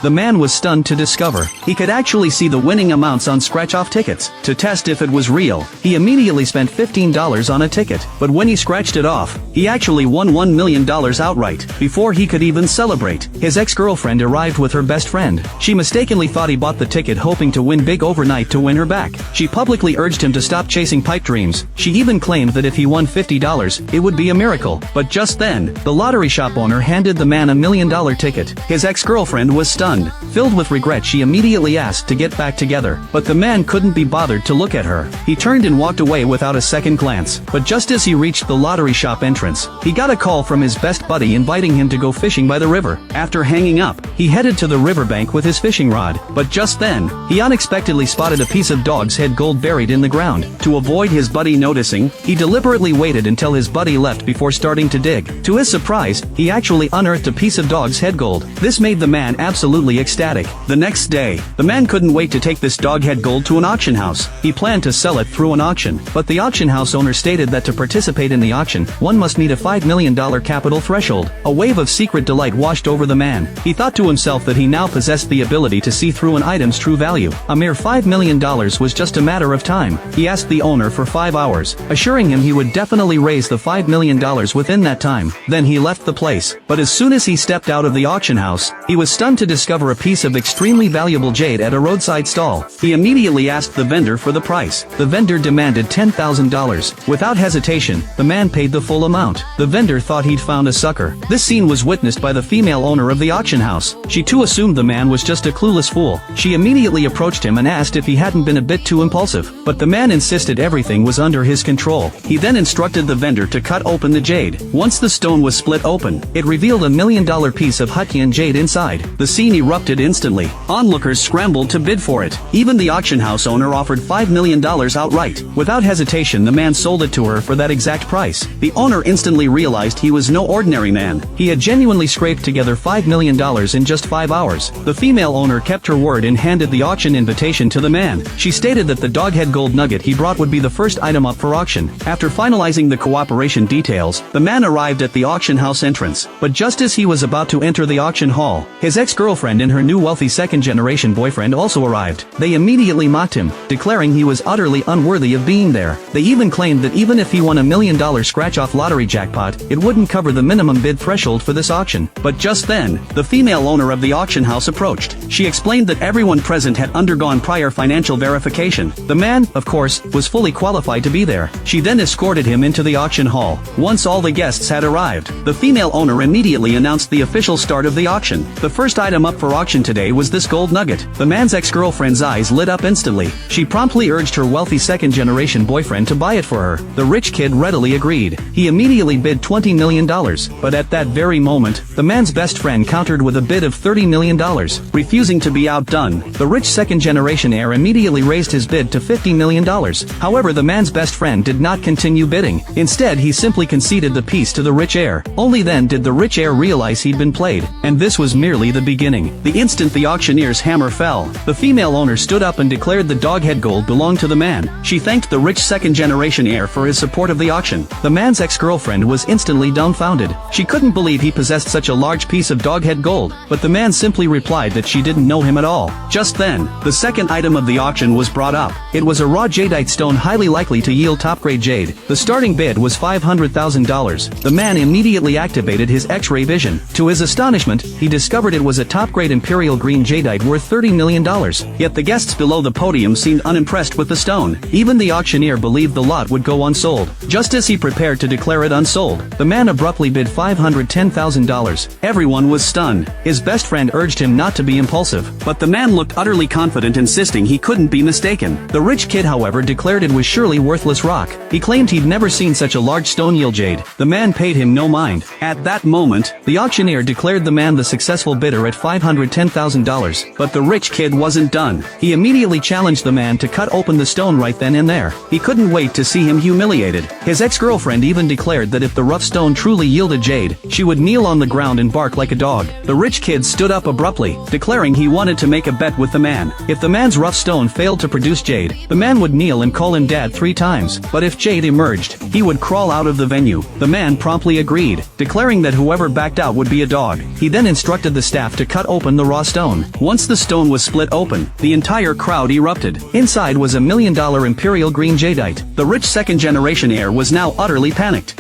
The man was stunned to discover he could actually see the winning amounts on scratch-off tickets. To test if it was real, he immediately spent $15 on a ticket, but when he scratched it off, he actually won $1 million outright. Before he could even celebrate, his ex-girlfriend arrived with her best friend. She mistakenly thought he bought the ticket hoping to win big overnight to win her back. She publicly urged him to stop chasing pipe dreams. She even claimed that if he won $50, it would be a miracle. But just then, the lottery shop owner handed the man $1 million ticket. His ex-girlfriend was stunned. Filled with regret, she immediately asked to get back together, but the man couldn't be bothered to look at her. He turned and walked away without a second glance. But just as he reached the lottery shop entrance, he got a call from his best buddy inviting him to go fishing by the river. After hanging up, he headed to the riverbank with his fishing rod. But just then, he unexpectedly spotted a piece of dog's head gold buried in the ground. To avoid his buddy noticing, he deliberately waited until his buddy left before starting to dig. To his surprise, he actually unearthed a piece of dog's head gold. This made the man absolutely ecstatic. The next day, the man couldn't wait to take this dog head gold to an auction house. He planned to sell it through an auction, but the auction house owner stated that to participate in the auction, one must meet a $5 million capital threshold. A wave of secret delight washed over the man. He thought to himself that he now possessed the ability to see through an item's true value. A mere $5 million was just a matter of time. He asked the owner for 5 hours, assuring him he would definitely raise the $5 million within that time. Then he left the place. But as soon as he stepped out of the auction house, he was stunned to discover a piece of extremely valuable jade at a roadside stall. He immediately asked the vendor for the price. The vendor demanded $10,000. Without hesitation, the man paid the full amount. The vendor thought he'd found a sucker. This scene was witnessed by the female owner of the auction house. She too assumed the man was just a clueless fool. She immediately approached him and asked if he hadn't been a bit too impulsive. But the man insisted everything was under his control. He then instructed the vendor to cut open the jade. Once the stone was split open, it revealed $1 million piece of Hutchian jade inside. The scene erupted instantly. Onlookers scrambled to bid for it. Even the auction house owner offered $5 million outright. Without hesitation, the man sold it to her for that exact price. The owner instantly realized he was no ordinary man. He had genuinely scraped together $5 million in just 5 hours. The female owner kept her word and handed the auction invitation to the man. She stated that the doghead gold nugget he brought would be the first item up for auction. After finalizing the cooperation details, the man arrived at the auction house entrance. But just as he was about to enter the auction hall, his ex-girlfriend and her new wealthy second-generation boyfriend also arrived. They immediately mocked him, declaring he was utterly unworthy of being there. They even claimed that even if he won $1 million scratch-off lottery jackpot, it wouldn't cover the minimum bid threshold for this auction. But just then, the female owner of the auction house approached. She explained that everyone present had undergone prior financial verification. The man, of course, was fully qualified to be there. She then escorted him into the auction hall. Once all the guests had arrived, the female owner immediately announced the official start of the auction. The first item up for auction today was this gold nugget. The man's ex-girlfriend's eyes lit up instantly. She promptly urged her wealthy second-generation boyfriend to buy it for her. The rich kid readily agreed. He immediately bid $20 million. But at that very moment, the man's best friend countered with a bid of $30 million. Refusing to be outdone, the rich second-generation heir immediately raised his bid to $50 million. However, the man's best friend did not continue bidding. Instead, he simply conceded the piece to the rich heir. Only then did the rich heir realize he'd been played. And this was merely the beginning. The instant the auctioneer's hammer fell, the female owner stood up and declared the doghead gold belonged to the man. She thanked the rich second-generation heir for his support of the auction. The man's ex-girlfriend was instantly dumbfounded. She couldn't believe he possessed such a large piece of doghead gold, but the man simply replied that she didn't know him at all. Just then, the second item of the auction was brought up. It was a raw jadeite stone highly likely to yield top-grade jade. The starting bid was $500,000. The man immediately activated his X-ray vision. To his astonishment, he discovered it was a top-grade imperial green jadeite worth $30 million. Yet the guests below the podium seemed unimpressed with the stone. Even the auctioneer believed the lot would go unsold. Just as he prepared to declare it unsold, the man abruptly bid $510,000. Everyone was stunned. His best friend urged him not to be impulsive, but the man looked utterly confident, insisting he couldn't be mistaken. The rich kid, however, declared it was surely worthless rock. He claimed he'd never seen such a large stone yield jade. The man paid him no mind. At that moment, the auctioneer declared the man the successful bidder at $510,000. But the rich kid wasn't done. He immediately challenged the man to cut open the stone right then and there. He couldn't wait to see him humiliated. His ex-girlfriend even declared that if the rough stone truly yielded jade, she would kneel on the ground and bark like a dog. The rich kid stood up abruptly, declaring he wanted to make a bet with the man. If the man's rough stone failed to produce jade, the man would kneel and call him dad 3 times. But if jade emerged, he would crawl out of the venue. The man promptly agreed, declaring that whoever backed out would be a dog. He then instructed the staff to cut open the raw raw stone. Once the stone was split open, the entire crowd erupted. Inside was $1 million imperial green jadeite. The rich second-generation heir was now utterly panicked.